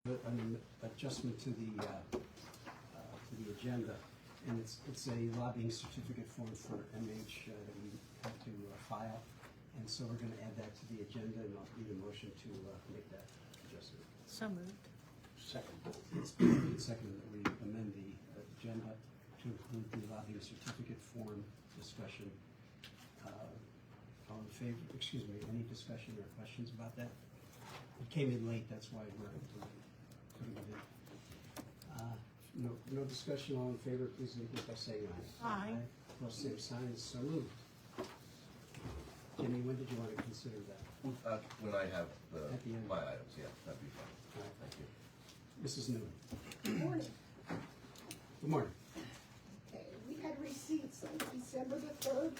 An adjustment to the agenda, and it's a lobbying certificate form for MH that we have to file, and so we're going to add that to the agenda, and I'll need a motion to make that adjustment. So moved. Second. It's been seconded that we amend the agenda to include the lobbying certificate form discussion. All in favor? Excuse me. Any discussion or questions about that? It came in late. That's why we're putting it in. No discussion. All in favor? Please indicate by saying aye. Aye. Opposed, same sign. So moved. Jimmy, when did you want to consider that? When I have At the end. my items, yeah, that'd be fine. All right. Thank you. Mrs. Newman. Good morning. Good morning. Okay, we had receipts on December the 3rd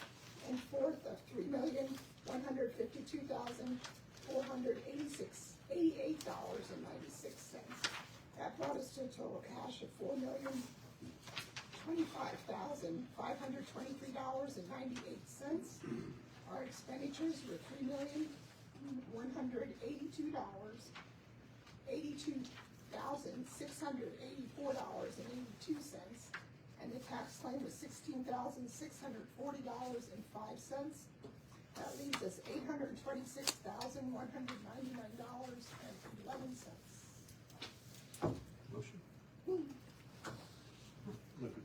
and 4th of $3,152,488.96. That brought us to a total cash of $4,025,523.98. Our expenditures were $3,182,684.82, and the tax claim was $16,640.05. That leaves us $826,199.11. Motion.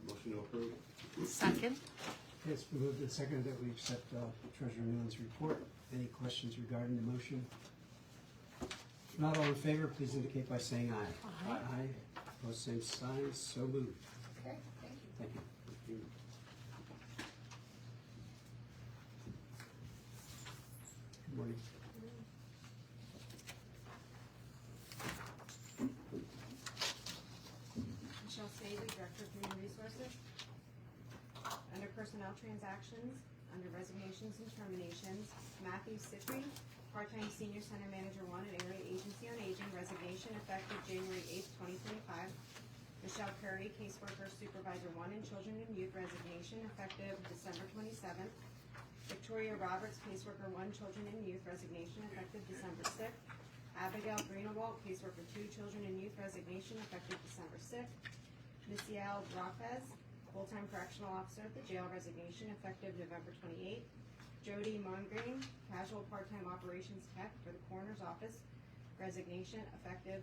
Motion to approve? Second. Okay, it's been moved and seconded that we accept Treasurer Newman's report. Any questions regarding the motion? If not, all in favor, please indicate by saying aye. Aye. Aye. Opposed, same sign. So moved. Okay, thank you. Thank you. Good morning. Michelle Staley, Director of Human Resources. Under Personnel Transactions, under Resignations and Terminations, Matthew Cipri, Part-Time Senior Center Manager 1 at Area Agency on Aging, resignation effective January 8th, 2025. Michelle Curry, Caseworker Supervisor 1 in Children and Youth, resignation effective December 27th. Victoria Roberts, Caseworker 1 Children and Youth, resignation effective December 6th. Abigail Greenewald, Caseworker 2 Children and Youth, resignation effective December 6th. Misiel Rapez, Full-Time Correctional Officer at the Jail, resignation effective November 28th. Jody Mongrain, Casual Part-Time Operations Tech for the Coroner's Office, resignation effective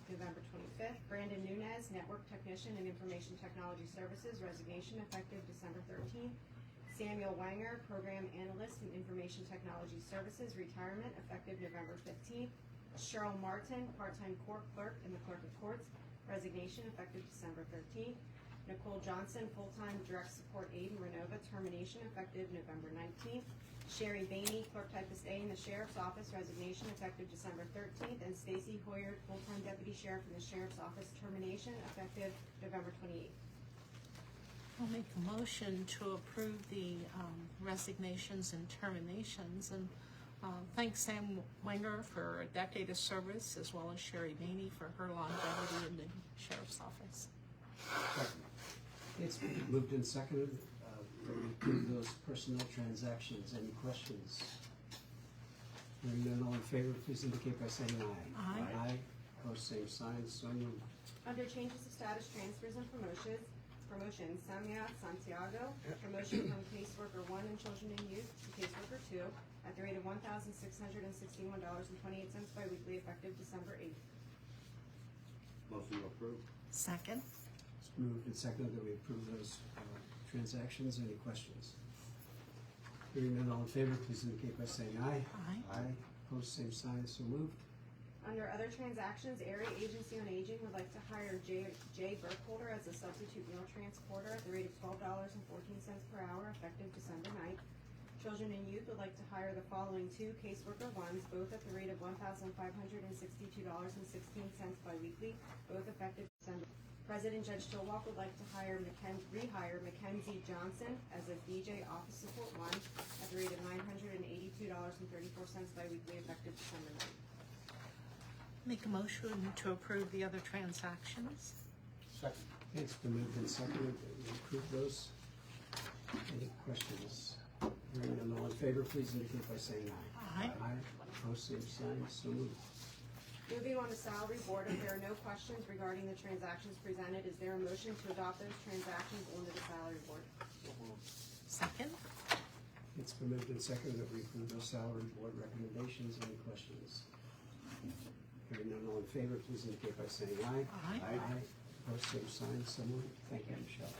November 25th. Brandon Nunez, Network Technician and Information Technology Services, resignation effective December 13th. Samuel Wanger, Program Analyst in Information Technology Services, retirement effective November 15th. Cheryl Martin, Part-Time Court Clerk in the Clerk of Courts, resignation effective December 13th. Nicole Johnson, Full-Time Direct Support Aide in Renova, termination effective November 19th. Sherry Bainey, Clerk Typist A in the Sheriff's Office, resignation effective December 13th. And Stacy Hoyer, Full-Time Deputy Sheriff in the Sheriff's Office, termination effective November 28th. I'll make a motion to approve the resignations and terminations, and thank Sam Wenger for a decade of service, as well as Sherry Bainey for her longevity in the Sheriff's Office. Second. It's been moved and seconded. We approve those personnel transactions. Any questions? Hearing none, all in favor, please indicate by saying aye. Aye. Aye. Opposed, same sign. So moved. Under changes of status, transfers, and promotions, Samia Santiago, promotion from Caseworker 1 in Children and Youth to Caseworker 2 at the rate of $1,661.28 biweekly effective December 8th. Motion to approve? Second. It's moved and seconded that we approve those transactions. Any questions? Hearing none, all in favor, please indicate by saying aye. Aye. Aye. Opposed, same sign. So moved. Under other transactions, Area Agency on Aging would like to hire Jay Burkholder as a substitute meal transporter at the rate of $12.14 per hour effective December 9th. Children and Youth would like to hire the following two caseworker ones, both at the rate of $1,562.16 biweekly, both effective December. President Judge Stillwalk would like to rehire Mackenzie Johnson as a DJ Office Support 1 at the rate of $982.34 biweekly effective December 9th. Make a motion to approve the other transactions. Second. Okay, it's been moved and seconded that we approve those. Any questions? Hearing none, all in favor, please indicate by saying aye. Aye. Aye. Opposed, same sign. So moved. Moving on to salary board, if there are no questions regarding the transactions presented, is there a motion to adopt those transactions onto the salary board? Second? It's been moved and seconded that we approve those salary board recommendations. Any questions? Hearing none, all in favor, please indicate by saying aye. Aye. Aye. Opposed, same sign, so moved. Thank you, Michelle.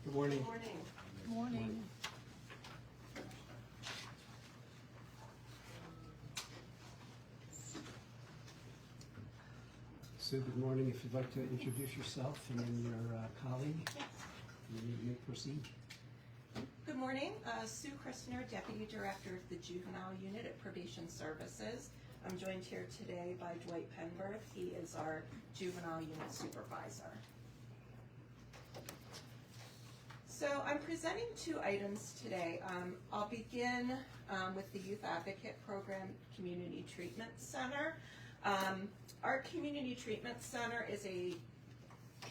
Good morning. Good morning. Morning. Sue, good morning. If you'd like to introduce yourself and then your colleague, you may proceed. Good morning, Sue Christner, Deputy Director of the Juvenile Unit at Probation Services. I'm joined here today by Dwight Penberth. He is our Juvenile Unit Supervisor. So I'm presenting 2 items today. I'll begin with the Youth Advocate Program Community Treatment Center. Our Community Treatment Center is a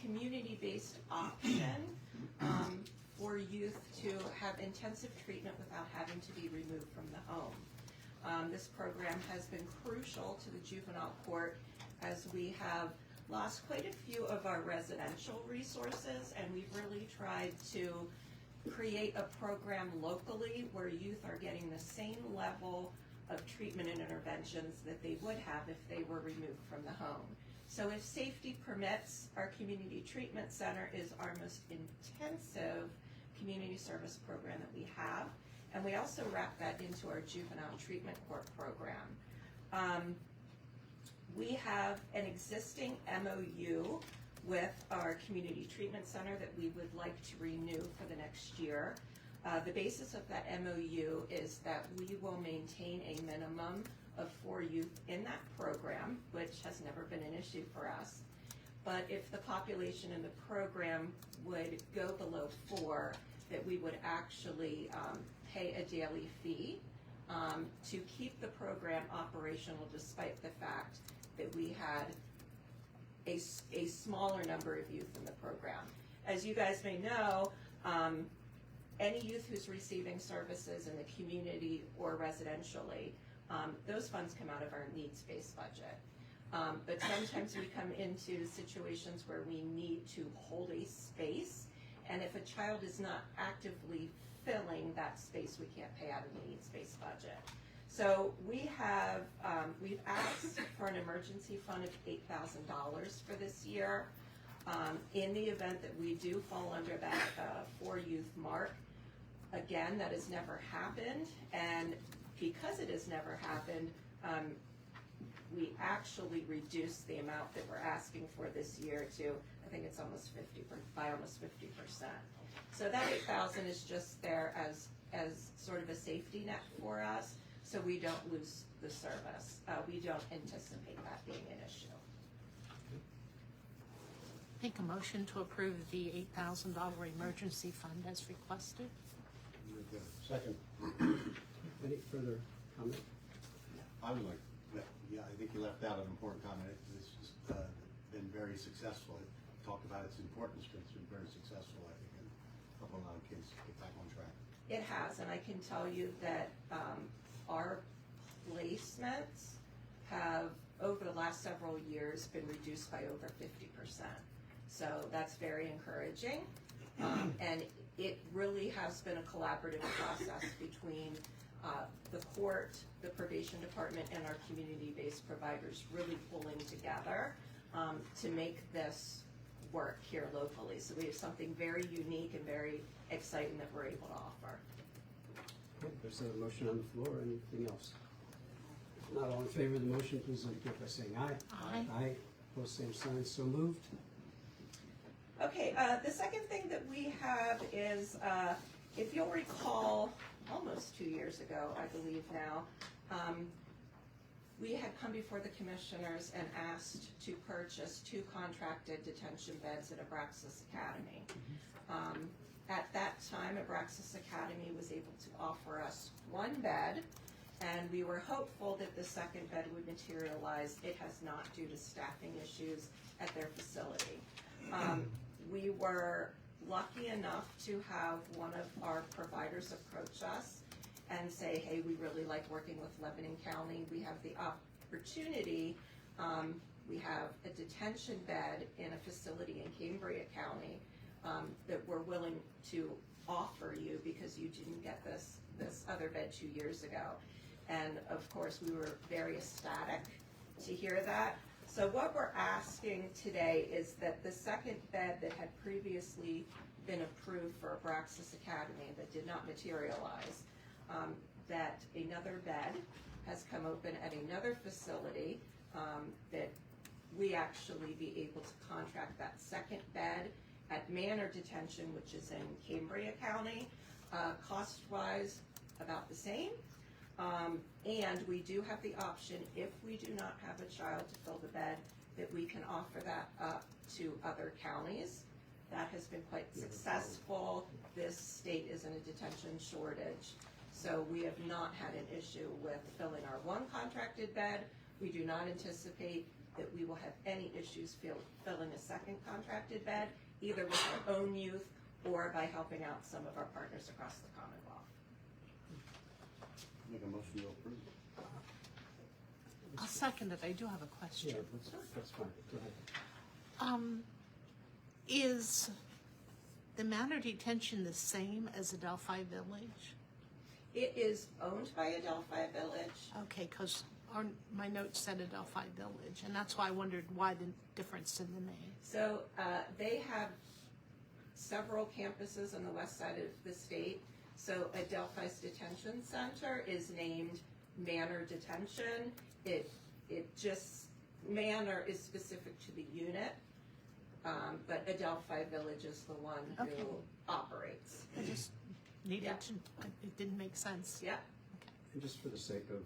community-based option for youth to have intensive treatment without having to be removed from the home. This program has been crucial to the juvenile court as we have lost quite a few of our residential resources, and we've really tried to create a program locally where youth are getting the same level of treatment and interventions that they would have if they were removed from the home. So if safety permits, our Community Treatment Center is our most intensive community service program that we have, and we also wrap that into our Juvenile Treatment Court program. We have an existing MOU with our Community Treatment Center that we would like to renew for the next year. The basis of that MOU is that we will maintain a minimum of 4 youth in that program, which has never been an issue for us. But if the population in the program would go below 4, that we would actually pay a daily fee to keep the program operational, despite the fact that we had a smaller number of youth in the program. As you guys may know, any youth who's receiving services in the community or residentially, those funds come out of our needs-based budget. But sometimes we come into situations where we need to hold a space, and if a child is not actively filling that space, we can't pay out of the needs-based budget. So we have, we've asked for an emergency fund of $8,000 for this year. In the event that we do fall under that 4 youth mark, again, that has never happened, and because it has never happened, we actually reduced the amount that we're asking for this year to, I think it's almost 50%. So that $8,000 is just there as sort of a safety net for us, so we don't lose the service. We don't anticipate that being an issue. Make a motion to approve the $8,000 emergency fund as requested. Second. Any further comment? I would like, I think you left out an important comment. This has been very successful. Talked about its importance, but it's been very successful, I think, in helping a lot of kids get back on track. It has, and I can tell you that our placements have, over the last several years, been reduced by over 50%. So that's very encouraging. And it really has been a collaborative process between the court, the probation department, and our community-based providers really pulling together to make this work here locally. So we have something very unique and very exciting that we're able to offer. Okay, there's a motion on the floor. Anything else? If not all in favor of the motion, please indicate by saying aye. Aye. Aye. Opposed, same sign. So moved. Okay, the second thing that we have is, if you'll recall, almost 2 years ago, I believe now, we had come before the commissioners and asked to purchase 2 contracted detention beds at Abraxas Academy. At that time, Abraxas Academy was able to offer us one bed, and we were hopeful that the second bed would materialize. It has not, due to staffing issues at their facility. We were lucky enough to have one of our providers approach us and say, hey, we really like working with Lebanon County. We have the opportunity, we have a detention bed in a facility in Cambria County that we're willing to offer you because you didn't get this other bed 2 years ago. And of course, we were very ecstatic to hear that. So what we're asking today is that the second bed that had previously been approved for Abraxas Academy that did not materialize, that another bed has come open at another facility, that we actually be able to contract that second bed at Manor Detention, which is in Cambria County, cost-wise about the same. And we do have the option, if we do not have a child to fill the bed, that we can offer that up to other counties. That has been quite successful. This state is in a detention shortage. So we have not had an issue with filling our one contracted bed. We do not anticipate that we will have any issues filling a second contracted bed, either with our own youth or by helping out some of our partners across the Commonwealth. Make a motion to approve. I'll second it. I do have a Yeah, question. that's fine, go ahead. Is the Manor Detention the same as Adelphi Village? It is owned by Adelphi Village. Okay, because my notes said Adelphi Village, and that's why I wondered why the difference in the name. So they have several campuses on the west side of the state. So Adelphi's Detention Center is named Manor Detention. It just, Manor is specific to the unit, but Adelphi Village is the one who Okay. operates. I just needed Yeah. to, it didn't make sense. Yeah. And just for the sake of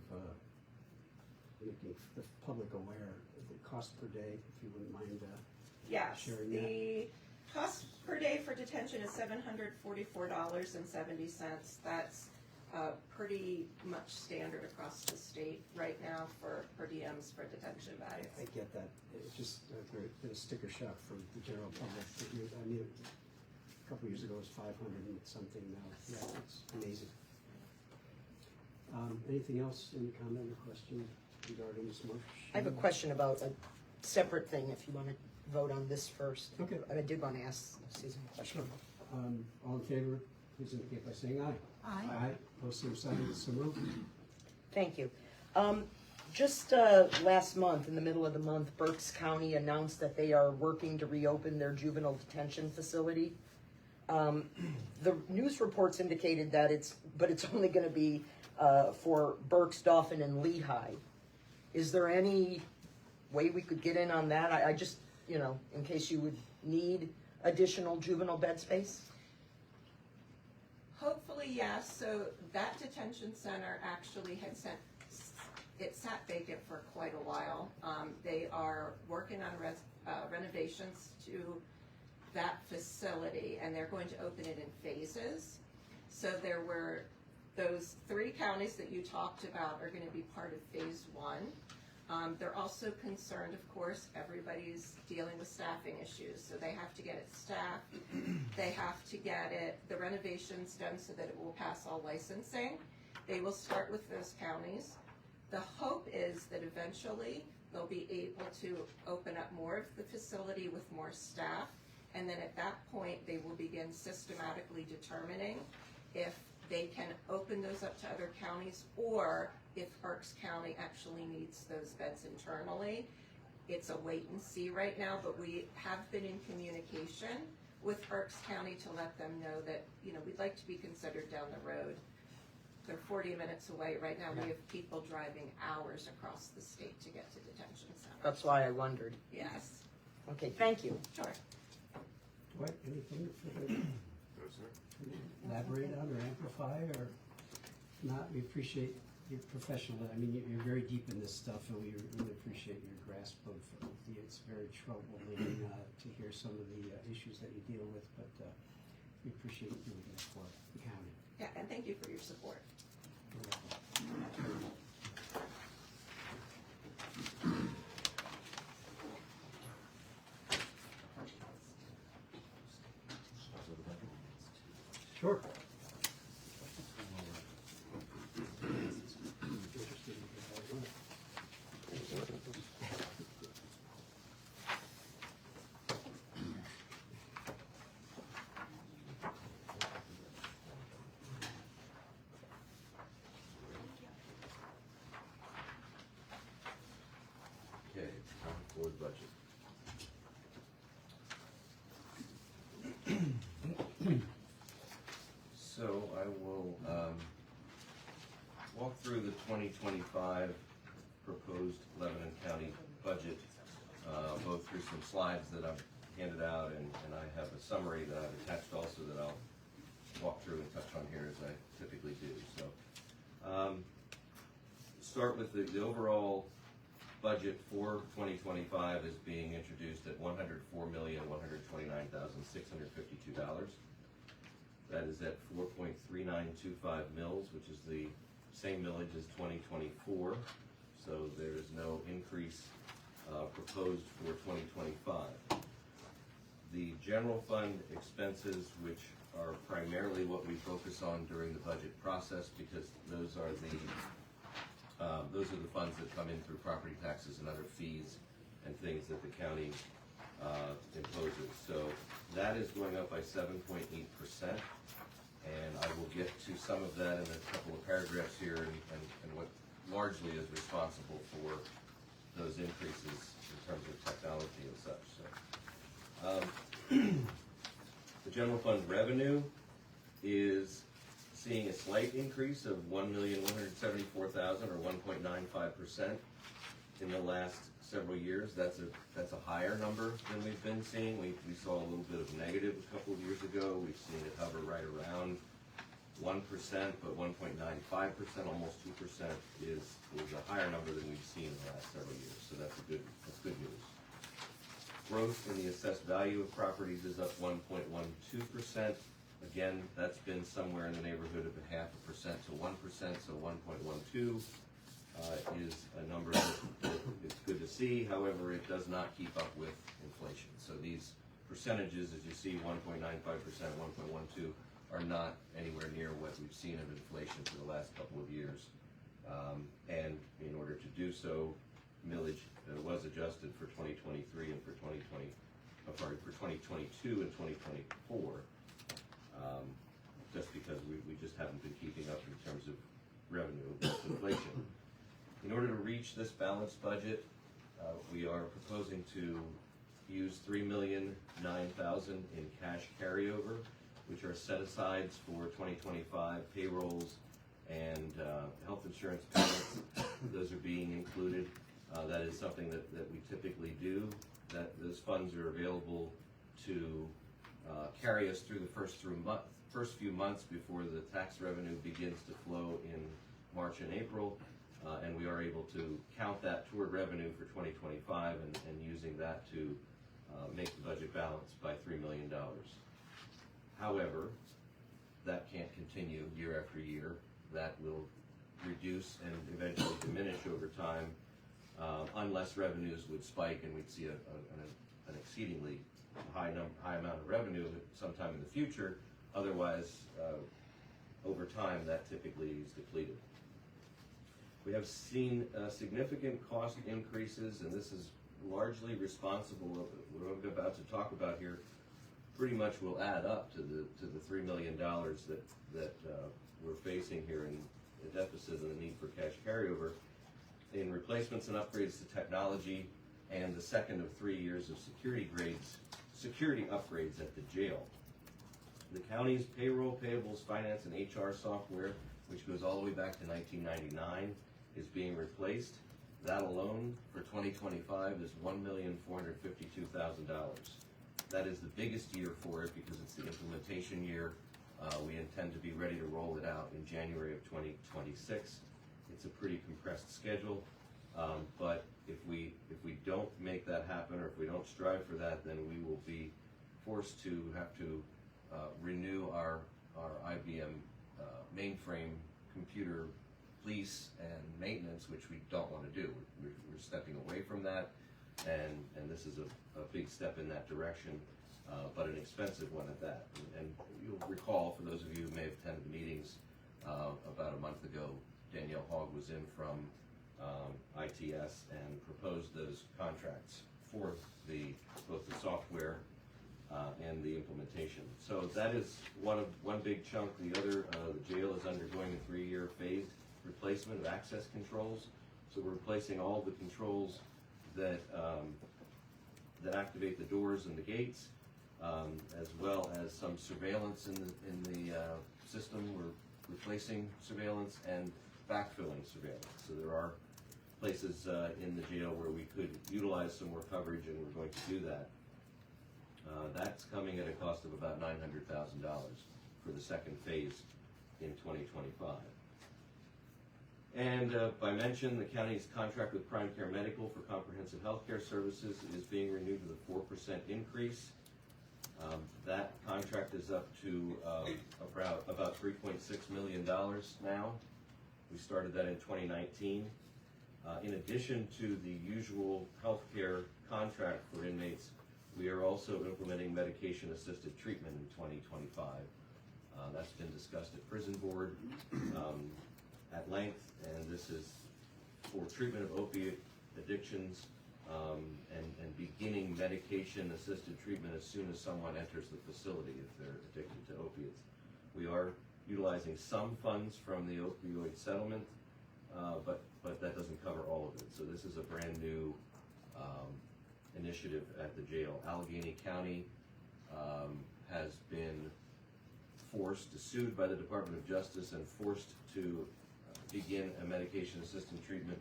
making the public aware, the cost per day, if you wouldn't mind Yes, sharing that. the cost per day for detention is $744.70. That's pretty much standard across the state right now for per diems for detention beds. I get that. It's just a bit of sticker shock for the general public. I mean, a couple of years ago it was 500 and something now. Yeah, it's amazing. Anything else, any comment or question regarding this motion? I have a question about a separate thing, if you want to vote on this first. Okay. I did want to ask Susan a question. All in favor, please indicate by saying aye. Aye. Aye, post same sign, so moved. Thank you. Just last month, in the middle of the month, Berks County announced that they are working to reopen their juvenile detention facility. The news reports indicated that it's only going to be for Berks, Dauphin, and Lehigh. Is there any way we could get in on that? I just, in case you would need additional juvenile bed space? Hopefully, yes. So that detention center actually had sat vacant for quite a while. They are working on renovations to that facility, and they're going to open it in phases. So there were those 3 counties that you talked about are going to be part of phase 1. They're also concerned, of course, everybody's dealing with staffing issues, so they have to get it staffed. They have to get the renovations done so that it will pass all licensing. They will start with those counties. The hope is that eventually they'll be able to open up more of the facility with more staff, and then at that point they will begin systematically determining if they can open those up to other counties, or if Berks County actually needs those beds internally. It's a wait and see right now, but we have been in communication with Berks County to let them know that, we'd like to be considered down the road. They're 40 minutes away. Right now, we have people driving hours across the state to get to detention centers. That's why I wondered. Yes. Okay, thank you. Sure. Dwight, anything further elaborate on or amplify, or not? We appreciate your professional, you're very deep in this stuff, and we really appreciate your grasp of it's very troubling to hear some of the issues that you deal with, but We appreciate you doing that for the county. Yeah, and thank you for your support. You're welcome. Sure. Okay, time for the budget. So I will, walk through the 2025 proposed Lebanon County budget, go through some slides that I've handed out, and I have a summary that I've attached also that I'll walk through and touch on here as I typically do. So, start with the overall budget for 2025 is being introduced at $104,129,652. That is at 4.3925 mils, which is the same millage as 2024. So there is no increase proposed for 2025. The general fund expenses, which are primarily what we focus on during the budget process, because those are the funds that come in through property taxes and other fees and things that the county imposes. So that is going up by 7.8%, and I will get to some of that in a couple of paragraphs here and what largely is responsible for those increases in terms of technology and such. So, the general fund revenue is seeing a slight increase of $1,174,000 or 1.95% in the last several years. That's a higher number than we've been seeing. We saw a little bit of negative a couple of years ago. We've seen it hover right around 1%, but 1.95%, almost 2% is a higher number than we've seen in the last several years. So that's good news. Growth in the assessed value of properties is up 1.12%. Again, that's been somewhere in the neighborhood of 0.5% to 1%, so 1.12 is a number that it's good to see. However, it does not keep up with inflation. So these percentages, as you see, 1.95%, 1.12, are not anywhere near what we've seen of inflation for the last couple of years. And in order to do so, millage was adjusted for 2023 and for 2022 and 2024. Just because we just haven't been keeping up in terms of revenue with inflation. In order to reach this balanced budget, we are proposing to use $3,009,000 in cash carryover, which are set-asides for 2025 payrolls and health insurance payments. Those are being included. That is something that we typically do. That those funds are available to carry us through the first few months before the tax revenue begins to flow in March and April, and we are able to count that toward revenue for 2025 and using that to make the budget balance by $3 million. However, that can't continue year after year. That will reduce and eventually diminish over time unless revenues would spike and we'd see an exceedingly high amount of revenue sometime in the future. Otherwise, over time, that typically is depleted. We have seen significant cost increases, and this is largely responsible. What I'm about to talk about here pretty much will add up to the $3 million that we're facing here in the deficit and the need for cash carryover in replacements and upgrades to technology, and the second of 3 years of security upgrades at the jail. The county's payroll, payables, finance, and HR software, which goes all the way back to 1999, is being replaced. That alone for 2025 is $1,452,000. That is the biggest year for it because it's the implementation year. We intend to be ready to roll it out in January of 2026. It's a pretty compressed schedule, but if we don't make that happen, or if we don't strive for that, then we will be forced to have to renew our IBM mainframe computer lease and maintenance, which we don't want to do. We're stepping away from that, and this is a big step in that direction, but an expensive one at that. And you'll recall, for those of you who may have attended the meetings, about a month ago, Danielle Hogg was in from ITS and proposed those contracts for both the software and the implementation. So that is one big chunk. The other, the jail is undergoing a 3-year phased replacement of access controls. So we're replacing all the controls that activate the doors and the gates, as well as some surveillance in the system. We're replacing surveillance and backfilling surveillance. So there are places in the jail where we could utilize some more coverage, and we're going to do that. That's coming at a cost of about $900,000 for the second phase in 2025. And by mention, the county's contract with Prime Care Medical for comprehensive health care services is being renewed with a 4% increase. That contract is up to about $3.6 million now. We started that in 2019. In addition to the usual healthcare contract for inmates, we are also implementing medication-assisted treatment in 2025. That's been discussed at Prison Board at length, and this is for treatment of opiate addictions and beginning medication-assisted treatment as soon as someone enters the facility if they're addicted to opiates. We are utilizing some funds from the opioid settlement, but that doesn't cover all of it. So this is a brand new initiative at the jail. Allegheny County has been sued by the Department of Justice and forced to begin a medication-assisted treatment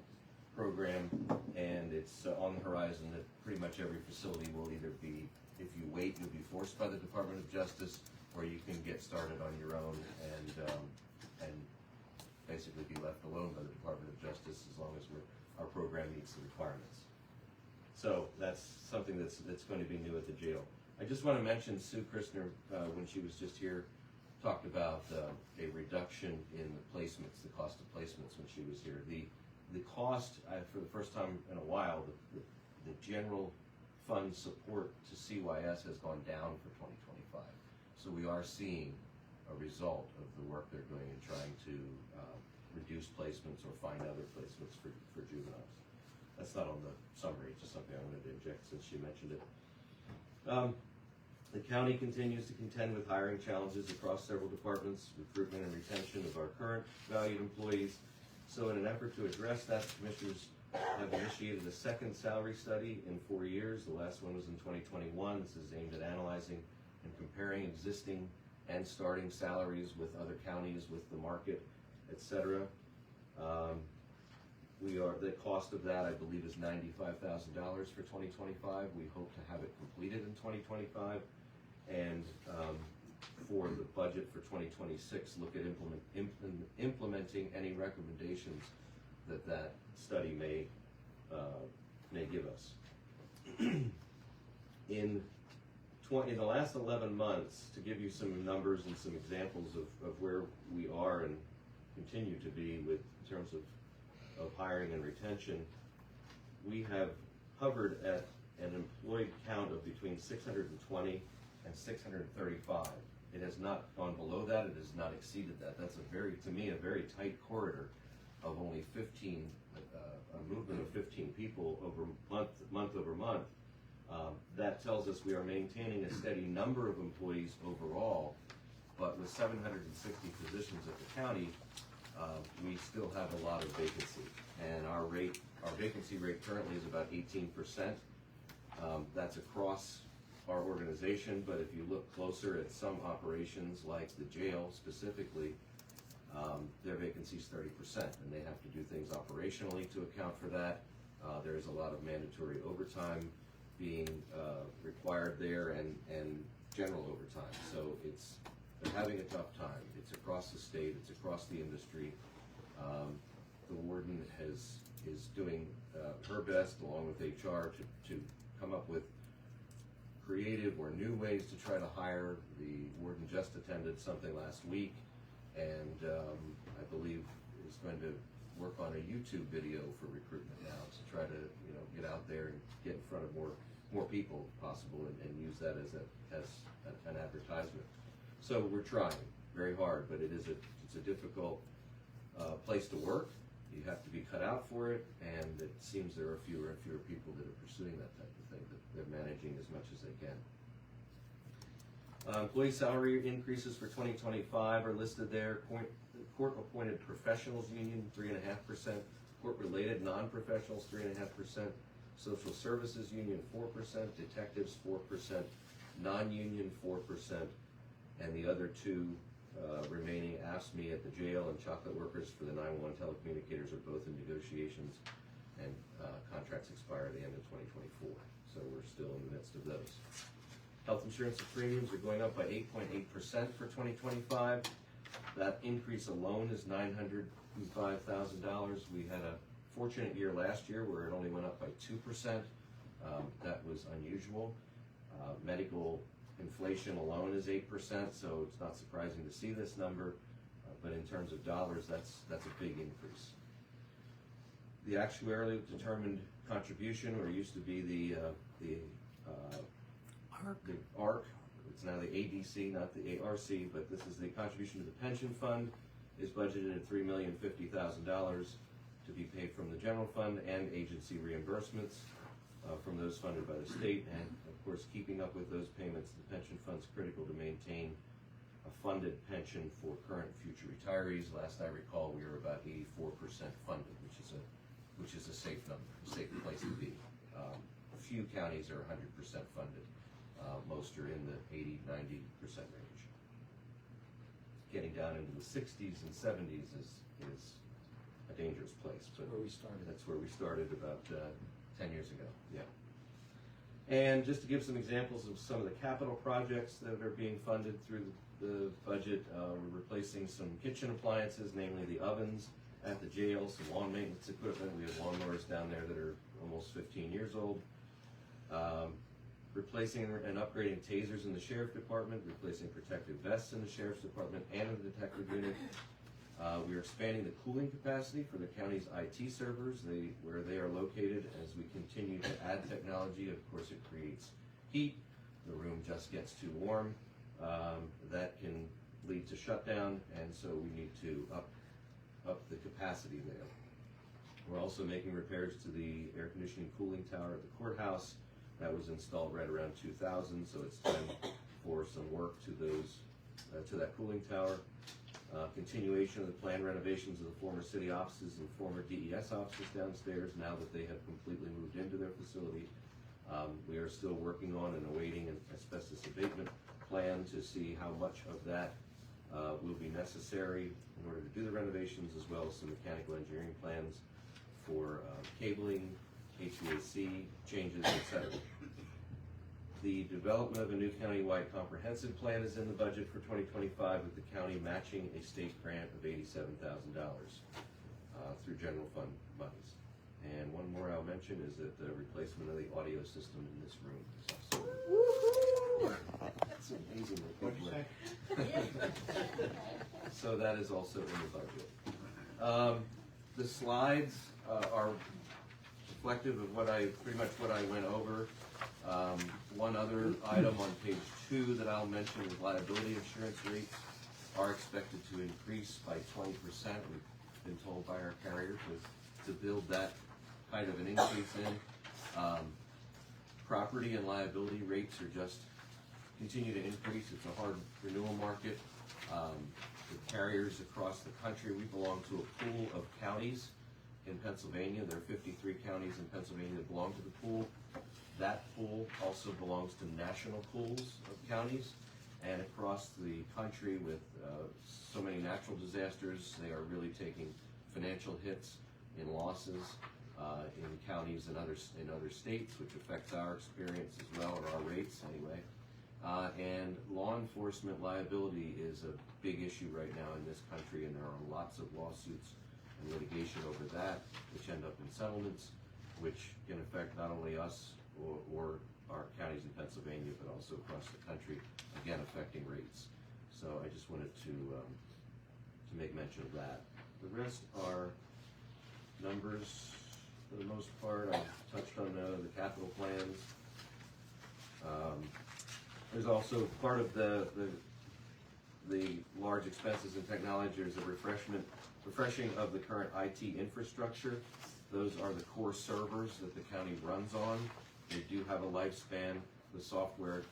program, and it's on the horizon that pretty much every facility will either be, if you wait, you'll be forced by the Department of Justice, or you can get started on your own and basically be left alone by the Department of Justice as long as our program meets the requirements. So that's something that's going to be new at the jail. I just want to mention Sue Christner, when she was just here, talked about a reduction in the placements, the cost of placements when she was here. The cost, for the first time in a while, the general fund support to CYS has gone down for 2025. So we are seeing a result of the work they're doing in trying to reduce placements or find other placements for juveniles. That's not on the summary, it's just something I wanted to inject since she mentioned it. The county continues to contend with hiring challenges across several departments, recruitment and retention of our current valued employees. So in an effort to address that, commissioners have initiated a second salary study in 4 years. The last one was in 2021. This is aimed at analyzing and comparing existing and starting salaries with other counties, with the market, etc. The cost of that, I believe, is $95,000 for 2025. We hope to have it completed in 2025. And for the budget for 2026, look at implementing any recommendations that study may give us. In the last 11 months, to give you some numbers and some examples of where we are and continue to be in terms of hiring and retention, we have hovered at an employed count of between 620 and 635. It has not gone below that, it has not exceeded that. That's to me, a very tight corridor of only 15, a movement of 15 people over month over month. That tells us we are maintaining a steady number of employees overall, but with 760 positions at the county, we still have a lot of vacancy. And our vacancy rate currently is about 18%. That's across our organization, but if you look closer at some operations like the jail specifically, their vacancy is 30%, and they have to do things operationally to account for that. There's a lot of mandatory overtime being required there and general overtime. So they're having a tough time. It's across the state, it's across the industry. The warden is doing her best along with HR to come up with creative or new ways to try to hire. The warden just attended something last week, and I believe is going to work on a YouTube video for recruitment now to try to get out there and get in front of more people if possible, and use that as an advertisement. So we're trying very hard, but it's a difficult place to work. You have to be cut out for it, and it seems there are fewer and fewer people that are pursuing that type of thing, that they're managing as much as they can. Employee salary increases for 2025 are listed there. Court-appointed professionals union, 3.5%. Court-related non-professionals, 3.5%. Social services union, 4%. Detectives, 4%. Non-union, 4%. And the other two remaining AFSCME at the jail and chocolate workers for the 911 telecommunicators are both in negotiations, and contracts expire at the end of 2024. So we're still in the midst of those. Health insurance premiums are going up by 8.8% for 2025. That increase alone is $905,000. We had a fortunate year last year where it only went up by 2%. That was unusual. Medical inflation alone is 8%, so it's not surprising to see this number. But in terms of dollars, that's a big increase. The actuarially determined contribution, or used to be the ARC. It's now the ADC, not the ARC, but this is the contribution to the pension fund, is budgeted at $3,050,000 to be paid from the general fund and agency reimbursements from those funded by the state. And of course, keeping up with those payments, the pension fund's critical to maintain a funded pension for current and future retirees. Last I recall, we were about 84% funded, which is a safe number, a safe place to be. A few counties are 100% funded. Most are in the 80-90% range. Getting down into the 60s and 70s is a dangerous place. But Where we started. That's where we started about 10 years ago. Yeah. And just to give some examples of some of the capital projects that are being funded through the budget, we're replacing some kitchen appliances, namely the ovens at the jail, some lawn maintenance equipment. We have lawnmowers down there that are almost 15 years old. Replacing and upgrading tasers in the sheriff department, replacing protective vests in the sheriff's department and in the detective unit. We are expanding the cooling capacity for the county's IT servers, where they are located. As we continue to add technology, of course it creates heat. The room just gets too warm. That can lead to shutdown, and so we need to up the capacity there. We're also making repairs to the air conditioning cooling tower at the courthouse. That was installed right around 2000, so it's time for some work to that cooling tower. Continuation of the planned renovations of the former city offices and former DES offices downstairs, now that they have completely moved into their facility. We are still working on and awaiting an asbestos abatement plan to see how much of that will be necessary in order to do the renovations, as well as some mechanical engineering plans for cabling, HVAC changes, etc. The development of a new county-wide comprehensive plan is in the budget for 2025, with the county matching a state grant of $87,000 through general fund monies. And one more I'll mention is that the replacement of the audio system in this room is also. That's amazing. What'd you say? So that is also in the budget. The slides are reflective of pretty much what I went over. One other item on page 2 that I'll mention is liability insurance rates are expected to increase by 20%. We've been told by our carrier to build that kind of an increase in. Property and liability rates are just continue to increase. It's a hard renewal market. The carriers across the country, we belong to a pool of counties in Pennsylvania. There are 53 counties in Pennsylvania that belong to the pool. That pool also belongs to national pools of counties, and across the country with so many natural disasters, they are really taking financial hits in losses in counties and in other states, which affects our experience as well, or our rates anyway. And law enforcement liability is a big issue right now in this country, and there are lots of lawsuits and litigation over that, which end up in settlements, which can affect not only us or our counties in Pennsylvania, but also across the country, again affecting rates. So I just wanted to make mention of that. The rest are numbers for the most part. I touched on the capital plans. There's also part of the large expenses in technology. There's a refreshing of the current IT infrastructure. Those are the core servers that the county runs on. They do have a lifespan. The software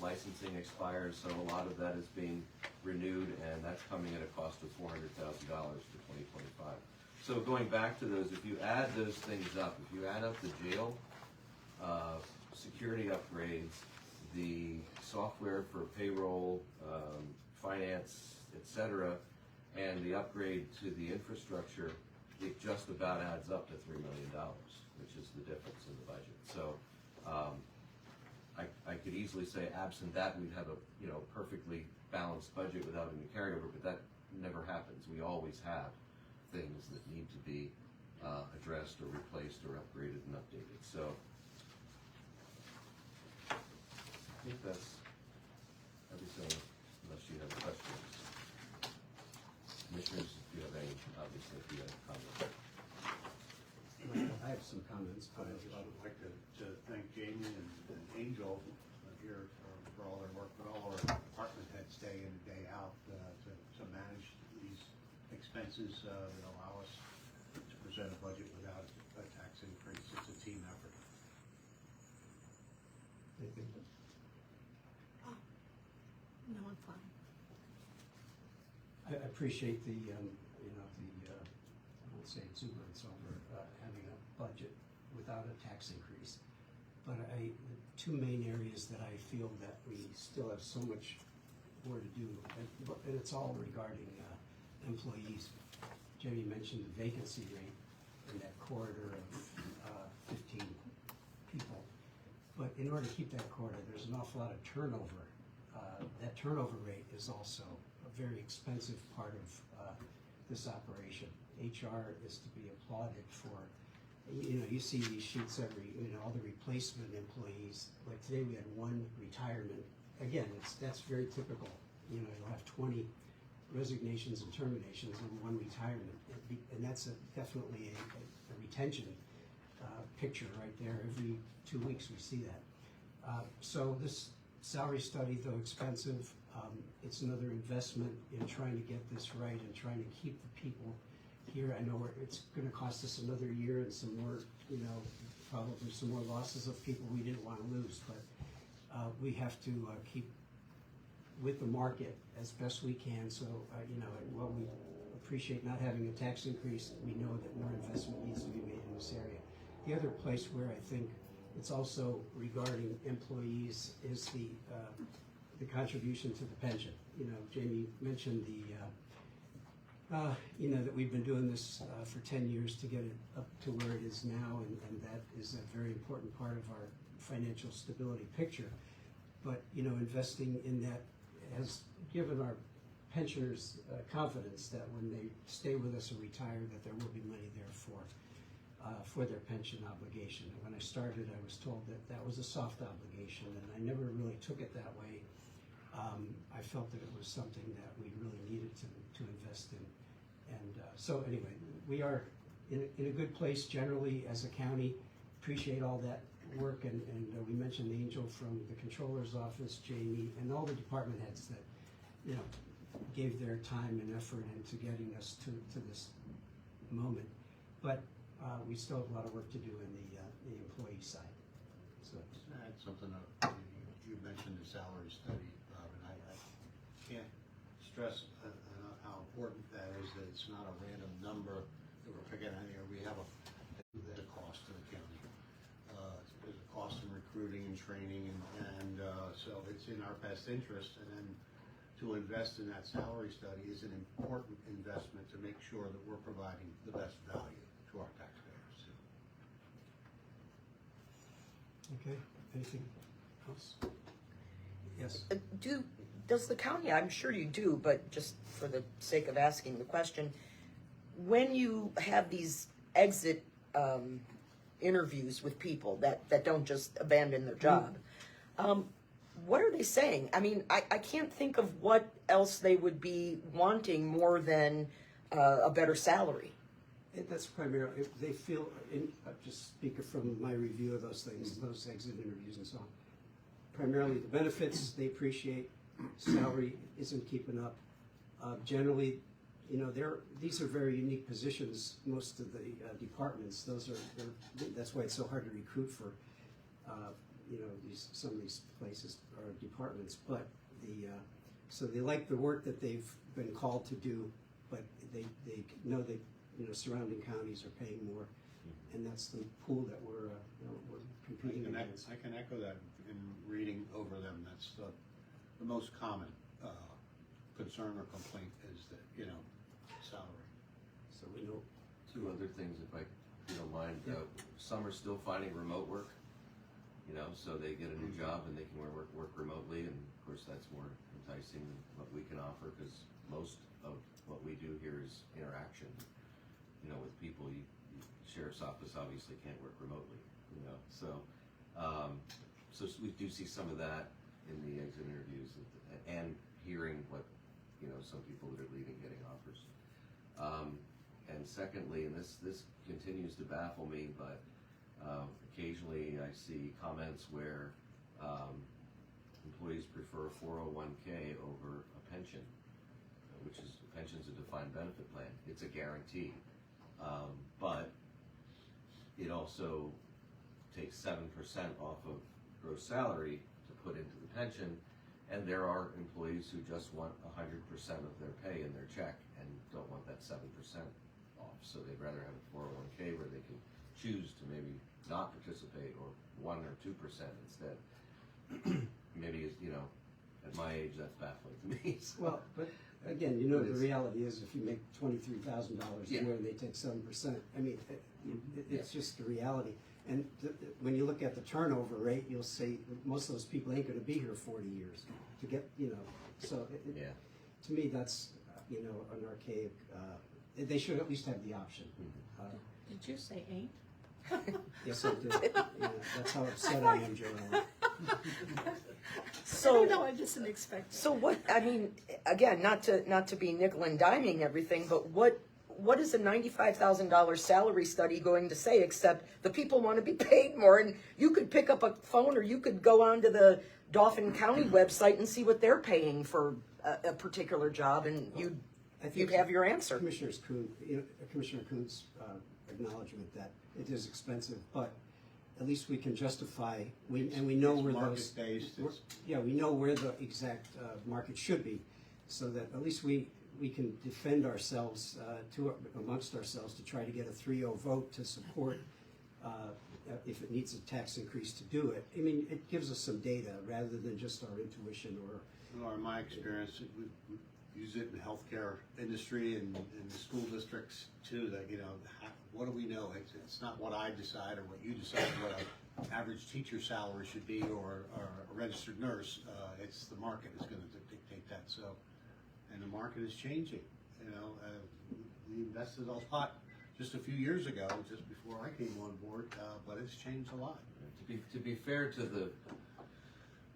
licensing expires, so a lot of that is being renewed, and that's coming at a cost of $400,000 for 2025. So going back to those, if you add those things up, if you add up the jail, security upgrades, the software for payroll, finance, etc., and the upgrade to the infrastructure, it just about adds up to $3 million, which is the difference in the budget. So I could easily say, absent that, we'd have a perfectly balanced budget without any carryover, but that never happens. We always have things that need to be addressed or replaced or upgraded and updated. So I think that's everything, unless you have questions. Commissioners, if you have any, obviously, if you have comments. I have some comments, but I would like to thank Jamie and Angel here for all their work, but all our department heads day in and day out to manage these expenses that allow us to present a budget without a tax increase. It's a team effort. anything? No, I'm fine. I appreciate the, I won't say exuberance over having a budget without a tax increase. But the two main areas that I feel that we still have so much more to do, and it's all regarding employees. Jamie mentioned the vacancy rate in that corridor of 15 people. But in order to keep that corridor, there's an awful lot of turnover. That turnover rate is also a very expensive part of this operation. HR is to be applauded for, you see these sheets every, all the replacement employees. Like today we had one retirement. Again, that's very typical. You'll have 20 resignations and terminations and one retirement. And that's definitely a retention picture right there. Every 2 weeks we see that. So this salary study, though expensive, it's another investment in trying to get this right and trying to keep the people here. I know it's going to cost us another year and some more, probably some more losses of people we didn't want to lose, but we have to keep with the market as best we can. So, while we appreciate not having a tax increase, we know that more investment needs to be made in this area. The other place where I think it's also regarding employees is the contribution to the pension. Jamie mentioned that we've been doing this for 10 years to get it up to where it is now, and that is a very important part of our financial stability picture. But, investing in that has given our pensioners confidence that when they stay with us or retire, that there will be money there for their pension obligation. And when I started, I was told that was a soft obligation, and I never really took it that way. I felt that it was something that we really needed to invest in. And so anyway, we are in a good place generally as a county. Appreciate all that work, and we mentioned Angel from the Controller's Office, Jamie, and all the department heads that gave their time and effort into getting us to this moment. But we still have a lot of work to do in the employee side. So Just to add something, you mentioned the salary study, Rob, and I can't stress how important that is, that it's not a random number that we're picking on here. We have a cost to the county. There's a cost in recruiting and training, and so it's in our best interest. And then to invest in that salary study is an important investment to make sure that we're providing the best value to our taxpayers. okay, anything else? Yes. Does the county, I'm sure you do, but just for the sake of asking the question, when you have these exit interviews with people that don't just abandon their job. What are they saying? I mean, I can't think of what else they would be wanting more than a better salary. That's primarily, if they feel, just speaking from my review of those things, those exit interviews and so on. Primarily the benefits they appreciate, salary isn't keeping up. Generally, you know, these are very unique positions, most of the departments. That's why it's so hard to recruit for, you know, some of these places or departments. But so they like the work that they've been called to do, but they know that, you know, surrounding counties are paying more, and that's the pool that we're competing against. I can echo that in reading over them. That's the most common concern or complaint is that, you know, salary. So we know. Two other things, if you don't mind. Some are still finding remote work, you know, so they get a new job and they can work remotely, and of course that's more enticing than what we can offer, because most of what we do here is interaction, you know, with people. Sheriff's office obviously can't work remotely, you know, so we do see some of that in the exit interviews, and hearing what, you know, some people that are leaving getting offers. And secondly, and this continues to baffle me, but occasionally I see comments where employees prefer a 401k over a pension, which is, pension's a defined benefit plan. It's a guarantee, but it also takes 7% off of gross salary to put into the pension, and there are employees who just want 100% of their pay in their check and don't want that 7% off, so they'd rather have a 401k where they can choose to maybe not participate, or 1 or 2% instead. Maybe, you know, at my age, that's baffling to me. So. Well, but again, you know, the reality is if you make $23,000 a year and they take 7%, I mean, it's just the reality. And when you look at the turnover rate, you'll see most of those people ain't going to be here 40 years to get, you know. So to me, that's, you know, an archaic. They should at least have the option. Did you say ain't? Yes, I did. Yeah, that's how upset I am, Joanna. So No, I just didn't expect it. So what, I mean, again, not to be nickel and diming everything, but what is a $95,000 salary study going to say, except the people want to be paid more? And you could pick up a phone, or you could go onto the Dauphin County website and see what they're paying for a particular job, and you'd have your answer. Commissioner Kuhn's acknowledgement that it is expensive, but at least we can justify, we know where those, we know where the exact market should be, so that at least we can defend ourselves amongst ourselves to try to get a 3-0 vote to support if it needs a tax increase to do it. I mean, it gives us some data rather than just our intuition or. Well, in my experience, we use it in the healthcare industry and in the school districts too. That, you know, what do we know? It's not what I decide or what you decide what an average teacher salary should be, or a registered nurse. It's the market is going to dictate that. So, and the market is changing. You know, we invested a lot just a few years ago, just before I came on board, but it's changed a lot. To be fair to the,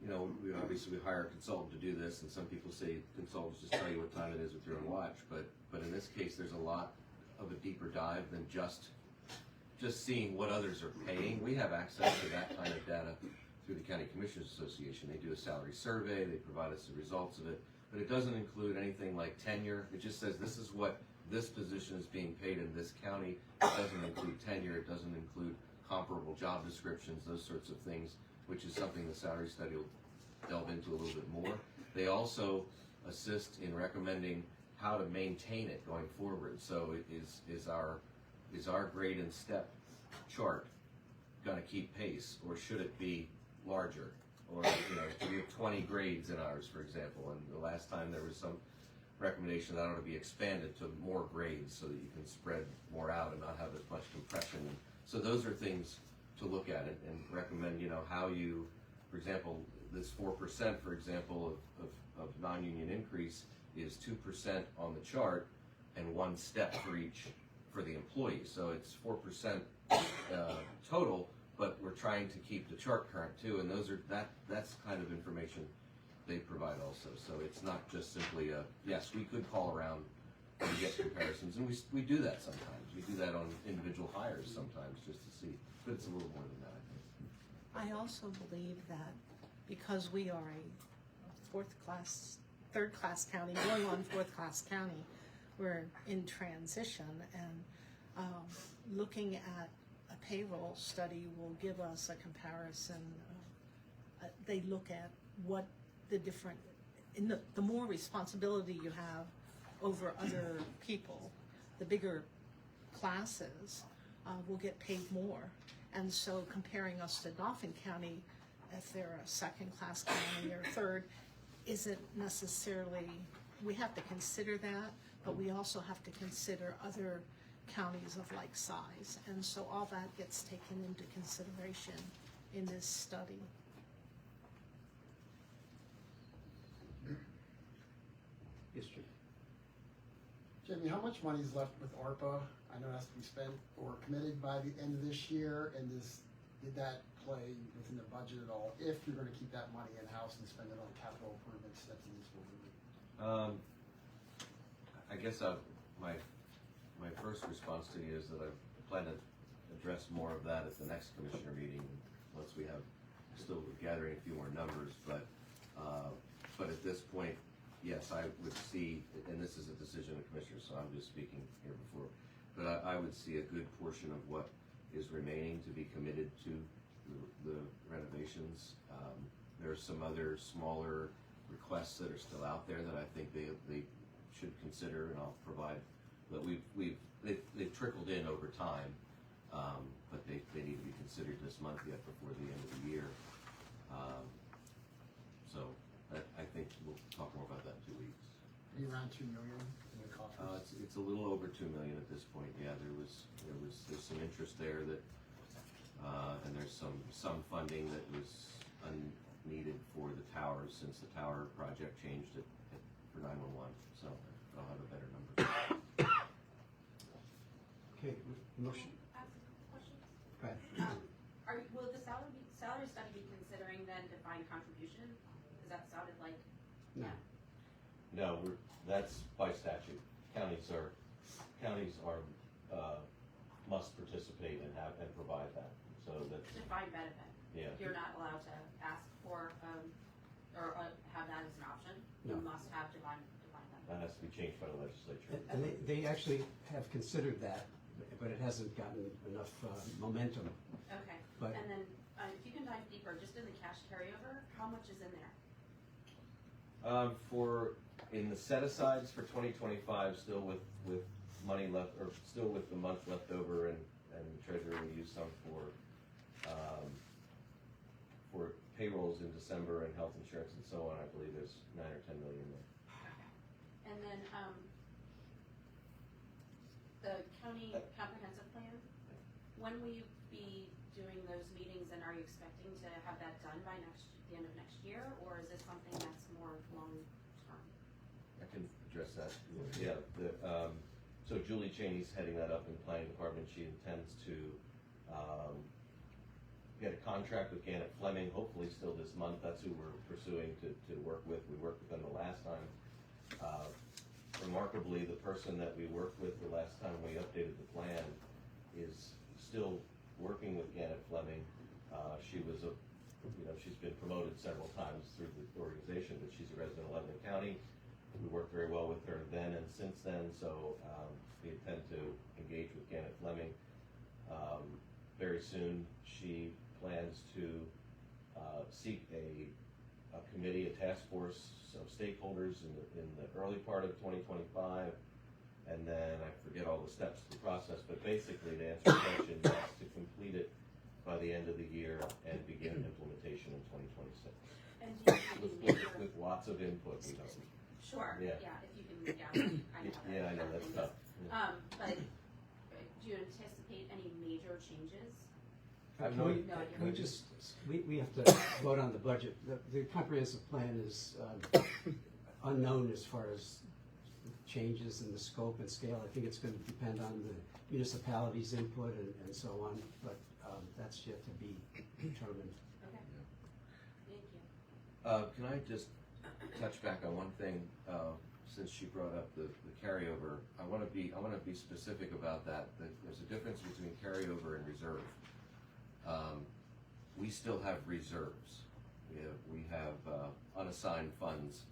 you know, we hire a consultant to do this, and some people say consultants just tell you what time it is with your own watch, but in this case, there's a lot of a deeper dive than just seeing what others are paying. We have access to that kind of data through the County Commissioners Association. They do a salary survey, they provide us the results of it, but it doesn't include anything like tenure. It just says this is what this position is being paid in this county. It doesn't include tenure, it doesn't include comparable job descriptions, those sorts of things, which is something the salary study will delve into a little bit more. They also assist in recommending how to maintain it going forward. So is our grade and step chart going to keep pace, or should it be larger? Or, you know, do we have 20 grades in ours, for example? And the last time there was some recommendation that ought to be expanded to more grades so that you can spread more out and not have as much compression. So those are things to look at and recommend, you know, how you, for example, this 4%, for example, of non-union increase is 2% on the chart and 1 step for each for the employees. So it's 4% total, but we're trying to keep the chart current too, and that's kind of information they provide also. So it's not just simply yes, we could call around and get comparisons, and we do that sometimes. We do that on individual hires sometimes just to see, but it's a little more than that, I think. I also believe that because we are a third class county, going on fourth class county, we're in transition, and looking at a payroll study will give us a comparison. They look at what the different, the more responsibility you have over other people, the bigger classes will get paid more. And so comparing us to Dauphin County, if they're a second class county or third, isn't necessarily, we have to consider that, but we also have to consider other counties of like size. And so all that gets taken into consideration in this study. Yes, Jim. Jamie, how much money is left with ARPA? I know it has to be spent or committed by the end of this year, and did that play within the budget at all, if you're gonna keep that money in-house and spend it on capital improvements that's in this building? I guess my first response to you is that I plan to address more of that at the next commissioner meeting, once we have, still gathering a few more numbers, but at this point, yes, I would see, and this is a decision of commissioners, so I'm just speaking here before, but I would see a good portion of what is remaining to be committed to the renovations. There are some other smaller requests that are still out there that I think they should consider, and I'll provide. But they've trickled in over time, but they need to be considered this month yet before the end of the year. So I think we'll talk more about that in 2 weeks. Be around $2 million in the coffers? It's a little over 2 million at this point. Yeah, there's some interest there that, and there's some funding that was unneeded for the towers, since the tower project changed it for 911. So I'll have a better number. Okay, motion. Ask a question. Go ahead. Will the salary study be considering then defined contribution? Because that sounded like, No. No, that's by statute. Counties are must participate and provide that. So that's, defined benefit. yeah. You're not allowed to ask for, or have that as an option. You No. must have defined benefit. That has to be changed by the legislature. And they actually have considered that, but it hasn't gotten enough momentum. Okay, But- and then, if you can dive deeper, just in the cash carryover, how much is in there? In the set-asides for 2025, still with money left, or still with the month left over, and treasury will use some for payrolls in December and health insurance and so on. I believe there's 9 or 10 million there. Okay. And then, the county comprehensive plan, when will you be doing those meetings, and are you expecting to have that done by the end of next year, or is this something that's more long-term? I can address that. Yeah, so Julie Cheney's heading that up in the planning department. She intends to get a contract with Gannett Fleming, hopefully still this month. That's who we're pursuing to work with. We worked with them the last time. Remarkably, the person that we worked with the last time we updated the plan is still working with Gannett Fleming. She was she's been promoted several times through the organization, but she's a resident of Lebanon County. We worked very well with her then and since then, so we intend to engage with Gannett Fleming. Very soon, she plans to seek a committee, a task force of stakeholders in the early part of 2025, and then I forget all the steps of the process, but basically, to answer your question, yes, to complete it by the end of the year and begin implementation in 2026. And do you have any major? With lots of input, we hope. Sure, Yeah. if you can, I know that. Yeah, I know, that's tough. But do you anticipate any major changes? We have to vote on the budget. The comprehensive plan is unknown as far as changes in the scope and scale. I think it's gonna depend on the municipalities' input and so on, but, that's yet to be determined. Okay. Thank you. Can I just touch back on one thing, since she brought up the carryover? I wanna be specific about that there's a difference between carryover and reserve. We still have reserves. We have unassigned funds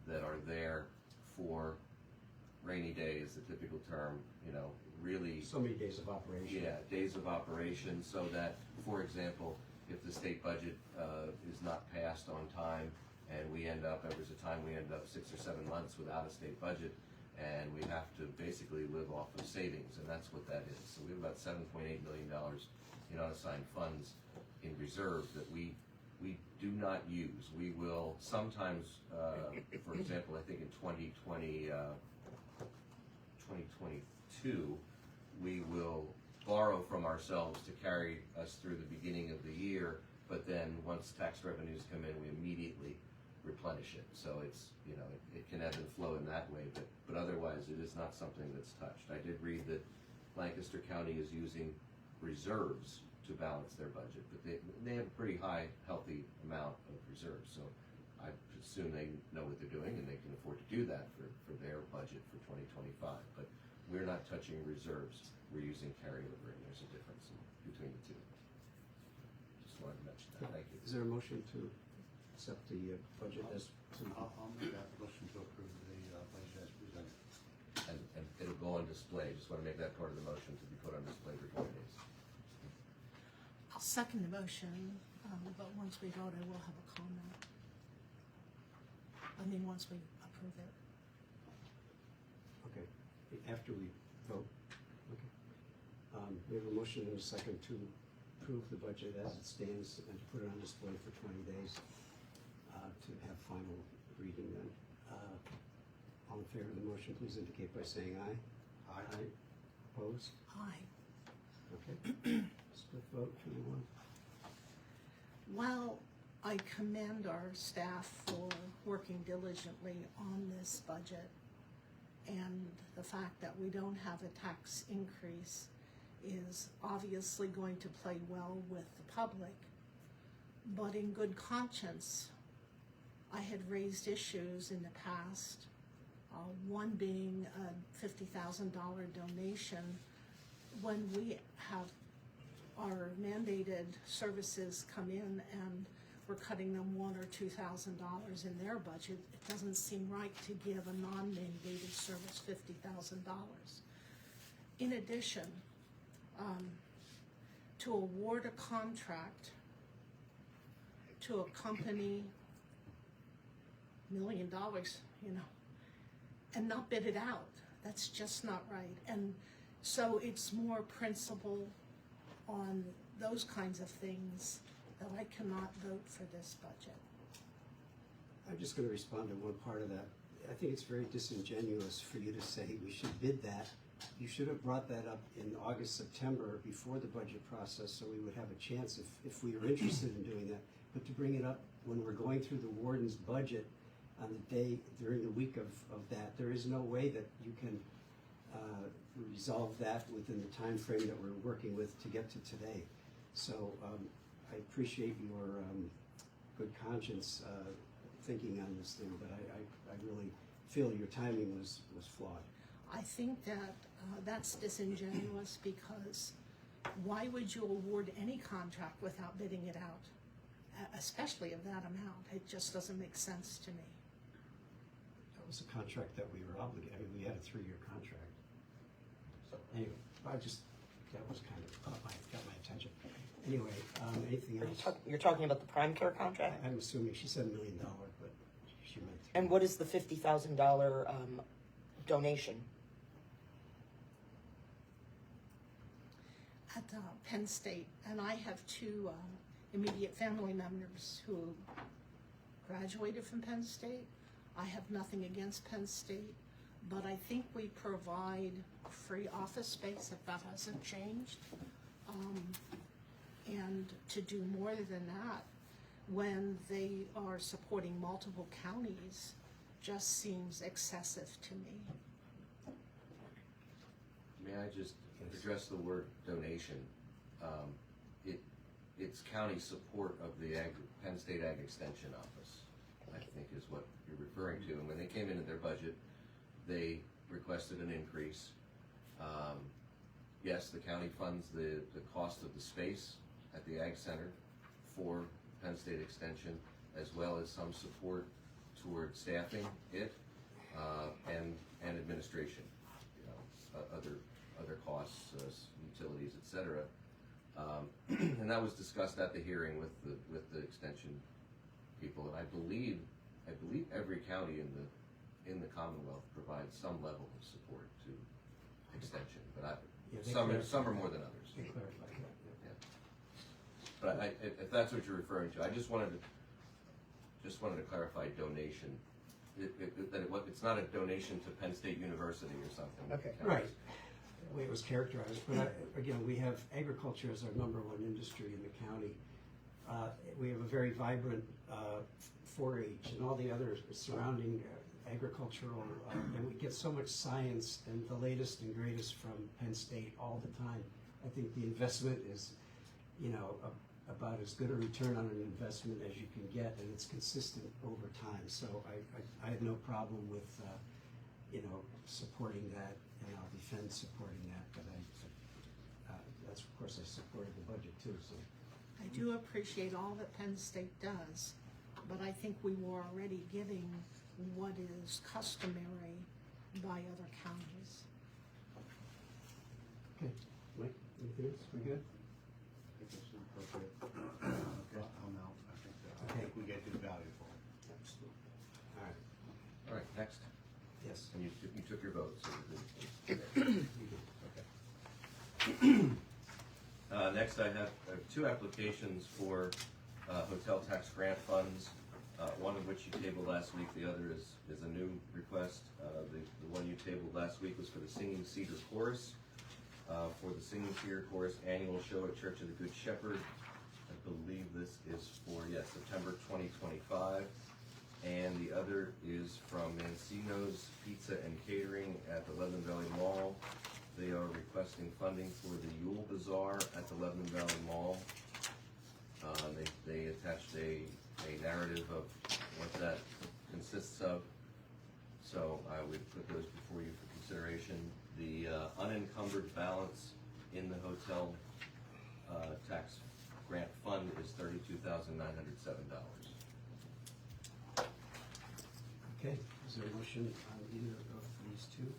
that are there for rainy day is the typical term, really. So many days of operation. Yeah, days of operation, so that, for example, if the state budget is not passed on time, and there was a time we ended up 6 or 7 months without a state budget, and we have to basically live off of savings, and that's what that is. So we have about $7.8 million in unassigned funds in reserve that we do not use. We will sometimes, for example, I think in 2022, we will borrow from ourselves to carry us through the beginning of the year, but then once tax revenues come in, we immediately replenish it. So it's, it can ebb and flow in that way, but otherwise it is not something that's touched. I did read that Lancaster County is using reserves to balance their budget, but they have a pretty high, healthy amount of reserves. So I assume they know what they're doing and they can afford to do that for their budget for 2025. But we're not touching reserves. We're using carryover, and there's a difference between the two. Just wanted to mention that. Thank you. Is there a motion to accept the budget as I'll make that motion to approve the budget as presented. And it'll go on display. Just want to make that part of the motion to be put on display for 20 days. I'll second the motion, but once we vote, I will have a comment. Once we approve it. Okay, after we vote, okay. We have a motion and a second to approve the budget as it stands and to put it on display for 20 days, to have final reading then. All in favor of the motion, please indicate by saying aye. Aye. Opposed? Aye. Okay. Split vote, 2-1. While I commend our staff for working diligently on this budget, and the fact that we don't have a tax increase is obviously going to play well with the public, but in good conscience, I had raised issues in the past, one being a $50,000 donation when we have our mandated services come in and we're cutting them $1,000 or $2,000 in their budget. It doesn't seem right to give a non-mandated service $50,000. In addition, to award a contract to a company, $1 million, and not bid it out, that's just not right. And so it's more principle on those kinds of things that I cannot vote for this budget. I'm just gonna respond to one part of that. I think it's very disingenuous for you to say we should bid that. You should have brought that up in August, September, before the budget process, so we would have a chance if we were interested in doing that. But to bring it up when we're going through the warden's budget on the day, during the week of that, there is no way that you can resolve that within the time frame that we're working with to get to today. So I appreciate your good conscience thinking on this thing, but I really feel your timing was flawed. I think that that's disingenuous because why would you award any contract without bidding it out, especially of that amount? It just doesn't make sense to me. That was a contract that we were obligated, I mean, we had a 3-year contract. So anyway, that was kind of got my attention. Anyway, anything else? You're talking about the prime care contract? I'm assuming she said $1 million, but she meant. And what is the $50,000 donation? At Penn State, and I have 2 immediate family members who graduated from Penn State. I have nothing against Penn State, but I think we provide free office space if that hasn't changed. And to do more than that, when they are supporting multiple counties, just seems excessive to me. May I just Yes. address the word donation? It's county support of the Penn State Ag Extension Office, I think is what you're referring to. And when they came into their budget, they requested an increase. Yes, the county funds the cost of the space at the Ag Center for Penn State Extension, as well as some support toward staffing it, and administration, other costs, utilities, et cetera. And that was discussed at the hearing with the extension people, and I believe every county in the Commonwealth provides some level of support to extension, but they some clarify are more than others. They clarify that, yeah. But if that's what you're referring to, I just wanted to clarify donation. It's not a donation to Penn State University or something. Okay. Right, the way it was characterized, but again, we have agriculture as our number one industry in the county. We have a very vibrant 4-H and all the other surrounding agricultural, and we get so much science and the latest and greatest from Penn State all the time. I think the investment is, about as good a return on an investment as you can get, and it's consistent over time. So I have no problem with, supporting that, and I'll defend supporting that, but that's, of course, I supported the budget too, so. I do appreciate all that Penn State does, but I think we were already getting what is customary by other counties. Okay, Mike, anything else? We good? I think it's an appropriate amount. I think we get good value for it. Absolutely. All right, All right, next. yes. And you took your vote, so you're good. You do. Okay. Next, I have two applications for hotel tax grant funds, one of which you tabled last week, the other is a new request. The one you tabled last week was for the Singing Cedar Chorus, for the Singing Cedar Chorus annual show at Church of the Good Shepherd. I believe this is for, September 2025. And the other is from Mancino's Pizza and Catering at the Lebanon Valley Mall. They are requesting funding for the Yule Bazaar at the Lebanon Valley Mall. They attached a narrative of what that consists of. So I would put those before you for consideration. The unencumbered balance in the hotel tax grant fund is $32,907. Okay, is there a motion on either of these two?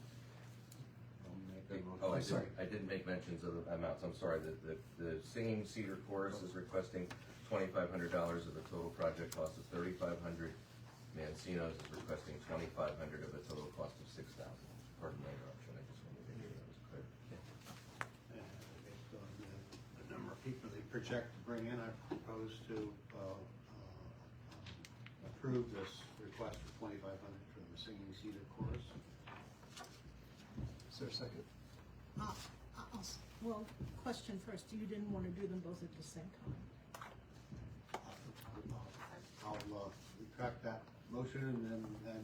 Oh, I'm sorry. I didn't make mentions of the amounts, I'm sorry, the Singing Cedar Chorus is requesting $2,500 of the total project cost of $3,500. Mancino's is requesting $2,500 of a total cost of $6,000. Pardon my interruption, I just wanted to make sure that was clear. Based on the number of people they project to bring in, I propose to approve this request for $2,500 for the Singing Cedar Chorus. Is there a second? Well, question first, you didn't want to do them both at the same time? I'll retract that motion and then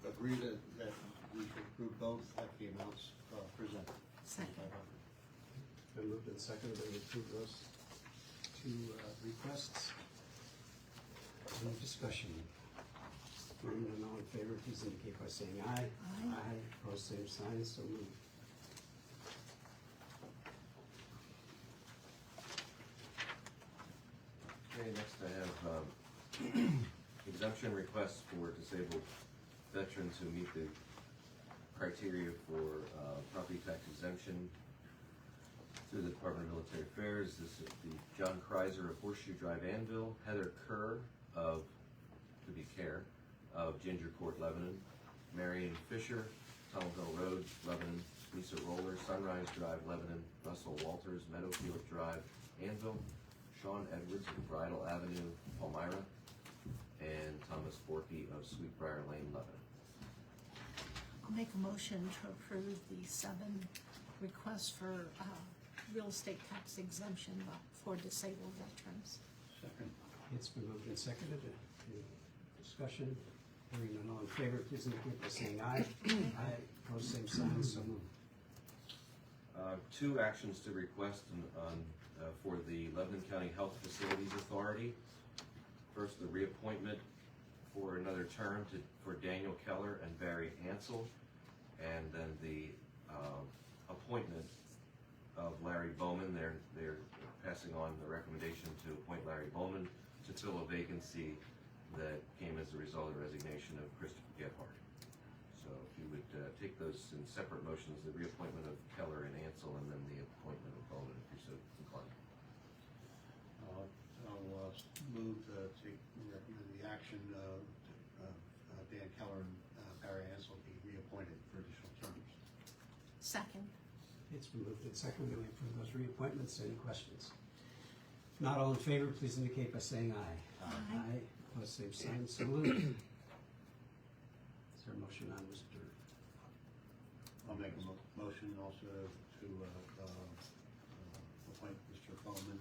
agree that we should approve both at the amounts presented. Second. Been moved and seconded that we approve those two requests. Any discussion? Hearing none, all in favor, please indicate by saying aye. Aye. Aye, opposed, same sign, so moved. Okay, next I have exemption requests for disabled veterans who meet the criteria for property tax exemption through the Department of Military Affairs. This is the John Kreiser of Horseshoe Drive, Anvil, Heather Kerr of, to be Care, of Ginger Court, Lebanon, Marion Fisher, Tunnel Hill Road, Lebanon, Lisa Roller, Sunrise Drive, Lebanon, Russell Walters, Meadowfield Drive, Anvil, Sean Edwards of Bridal Avenue, Palmyra, and Thomas Borky of Sweetbriar Lane, Lebanon. I'll make a motion to approve the 7 requests for real estate tax exemption for disabled veterans. Second. It's been moved and seconded. Any discussion? Hearing none, all in favor, please indicate by saying aye. Aye, opposed, same sign, so moved. Two actions to request for the Lebanon County Health Facilities Authority. First, the reappointment for another term for Daniel Keller and Barry Ansel, and then the appointment of Larry Bowman. They're passing on the recommendation to appoint Larry Bowman to fill a vacancy that came as a result of the resignation of Christopher Gebhardt. So if you would take those in separate motions, the reappointment of Keller and Ansel, and then the appointment of Bowman, if you're so inclined. I'll move to recommend the action of Dan Keller and Barry Ansel be reappointed for additional terms. Second. It's been moved and seconded that we approve those reappointments. Any questions? If not all in favor, please indicate by saying aye. Aye. Opposed, same sign, so moved. Is there a motion on Mr.? I'll make a motion also to appoint Mr. Bowman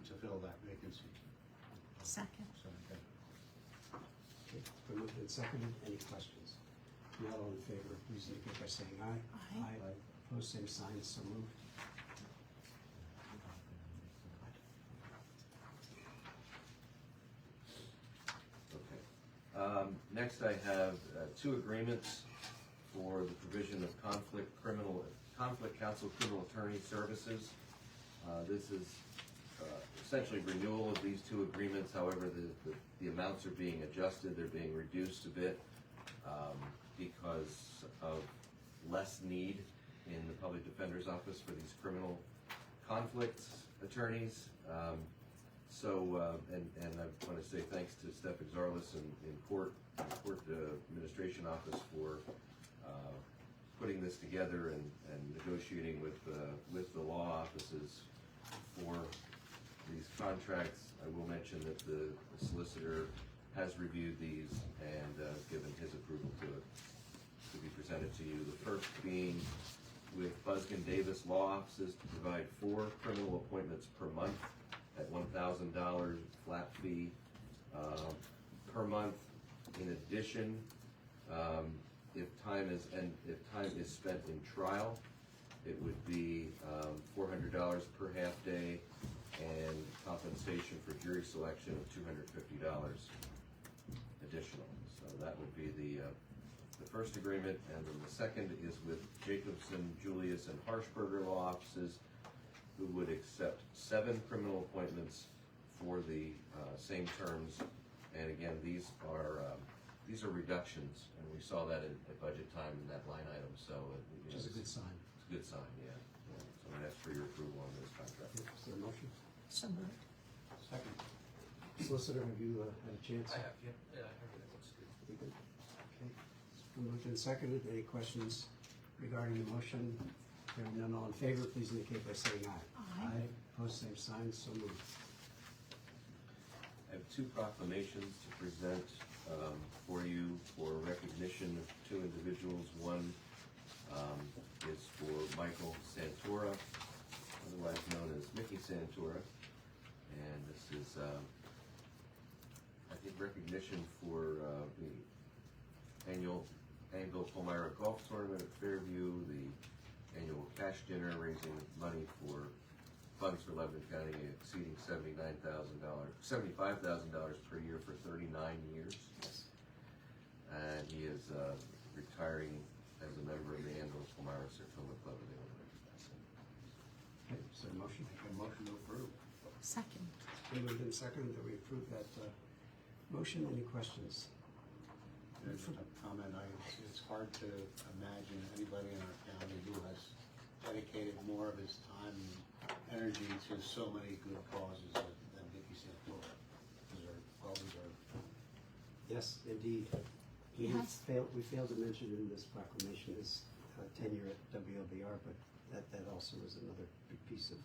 to fill that vacancy. Second. So, okay. Okay, it's been moved and seconded. Any questions? If not all in favor, please indicate by saying aye. Aye. Opposed, same sign, so moved. Okay. Next, I have two agreements for the provision of conflict counsel criminal attorney services. This is essentially renewal of these two agreements. However, the amounts are being adjusted. They're being reduced a bit because of less need in the public defender's office for these criminal conflicts attorneys. And I want to say thanks to Steph Exarlis in court administration office for putting this together and negotiating with the law offices for these contracts. I will mention that the solicitor has reviewed these and given his approval to be presented to you. The first being with Buskin Davis Law Offices to provide 4 criminal appointments per month at $1,000 flat fee per month. In addition, if time is spent in trial, it would be $400 per half day, and compensation for jury selection of $250 additional. So that would be the first agreement, and then the second is with Jacobson, Julius, and Harshberger Law Offices, who would accept 7 criminal appointments for the same terms. And again, these are reductions, and we saw that at budget time in that line item. So Which is a good sign. It's a good sign, yeah. So I'm gonna ask for your approval on this contract. Is there a motion? So moved. Second. Solicitor, have you had a chance? I have, yep, yeah, everything looks good. You good? Okay. It's been moved and seconded. Any questions regarding the motion? Hearing none, all in favor, please indicate by saying aye. Aye. Opposed, same sign, so moved. I have 2 proclamations to present for you for recognition of 2 individuals. One is for Michael Santora, otherwise known as Mickey Santora, and this is, I think, recognition for the annual Anvil Palmyra Golf Tournament at Fairview, the annual cash dinner raising money for funds for Lebanon County exceeding $75,000 per year for 39 years. And he is retiring as a member of the Anvil Palmyra Circoma Club. Okay, is there a motion? Make a motion to approve. Second. It's been moved and seconded that we approve that motion. Any questions? There's a comment, it's hard to imagine anybody in our county who has dedicated more of his time and energy to so many good causes than Mickey Santora. Well deserved. Yes, indeed. We failed to mention in this proclamation his tenure at WLBR, but that also is another big piece of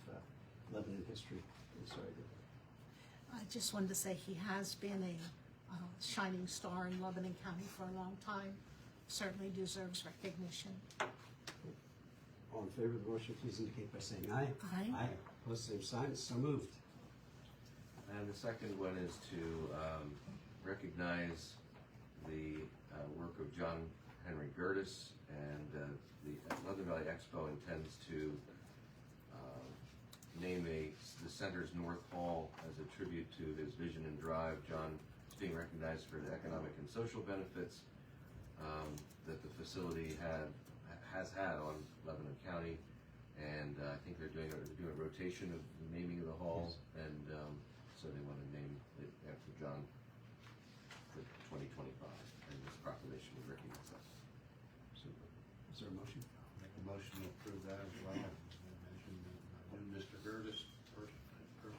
Lebanon history. I'm sorry. I just wanted to say he has been a shining star in Lebanon County for a long time. Certainly deserves recognition. All in favor of the motion, please indicate by saying aye. Aye. Aye. Opposed, same sign. So moved. And the second one is to recognize the work of John Henry Gertis, and the Lebanon Valley Expo intends to name the center's North Hall as a tribute to his vision and drive. John is being recognized for the economic and social benefits that the facility has had on Lebanon County, and I think they're doing a rotation of the naming of the hall, and so they want to name it after John for 2025, and this proclamation would recognize us. Super. Is there a motion? Make a motion to approve that as well. I mentioned that I knew Mr. Gertis,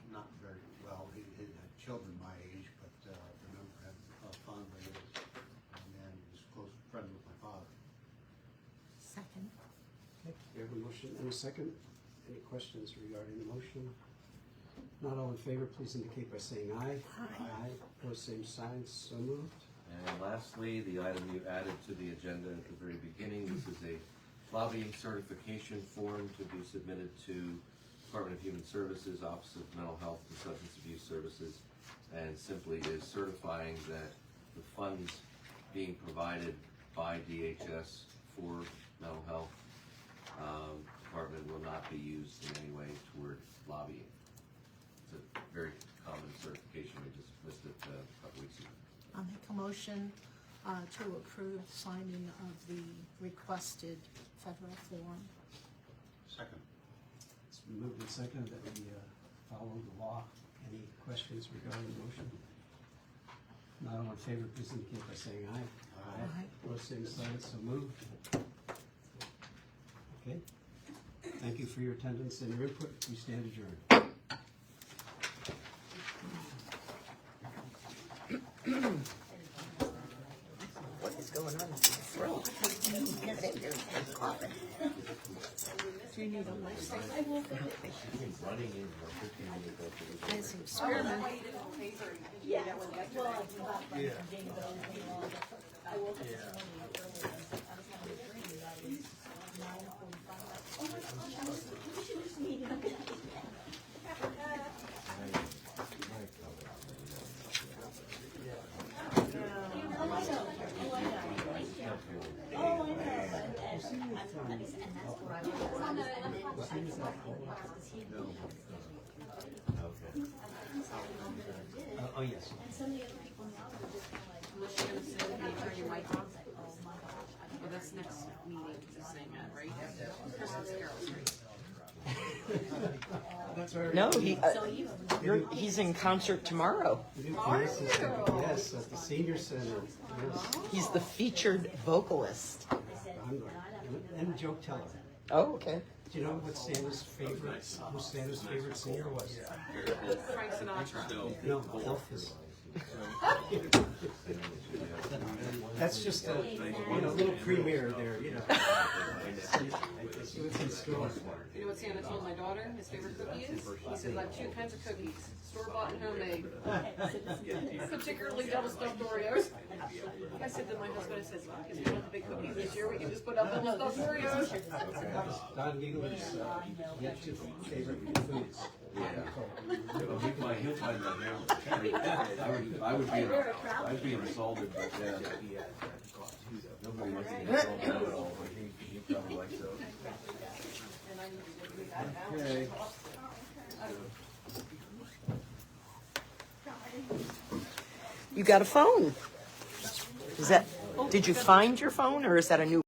not very well, he had children my age, but remember him fondly as a man who was a close friend with my father. Second. Okay, we have a motion and a second. Any questions regarding the motion? Not all in favor, please indicate by saying aye. Aye. Opposed, same sign, so moved. And lastly, the item you added to the agenda at the very beginning, this is a lobbying certification form to be submitted to Department of Human Services, Office of Mental Health and Substance Abuse Services, and simply is certifying that the funds being provided by DHS for mental health department will not be used in any way toward lobbying. It's a very common certification. We just missed it a couple weeks ago. I'll make a motion to approve signing of the requested federal form. Second. It's been moved and seconded that we follow the law. Any questions regarding the motion? Not all in favor, please indicate by saying aye. Aye. Opposed, same sign, so moved. Okay. Thank you for your attendance and your input. We stand adjourned. What is going on in my throat? Coughing. Do you need a lipstick? Running in for 15 minutes. As an experiment. Oh, yes. Well, that's next meeting to sing at, right? Christmas carols, right? That's very No, he's in concert tomorrow. Yes, at the senior center. Yes. He's the featured vocalist. And Joe Teller. Oh, okay. Do you know what Santa's favorite singer was? Frank Sinatra. No, Elvis. That's just a little premiere there, See what's in store. You know what Santa told my daughter his favorite cookie is? He said, like 2 kinds of cookies, store-bought and homemade. Particularly double stuffed Oreos. I said to my husband, I said, look, if you want the big cookies this year, we can just put up double stuffed Oreos. Don Giegler's get two favorite foods. He'll find that now. I'd be insulted, but nobody wants to get insulted at all. But he probably likes those. Okay. You got a phone. Did you find your phone, or is that a new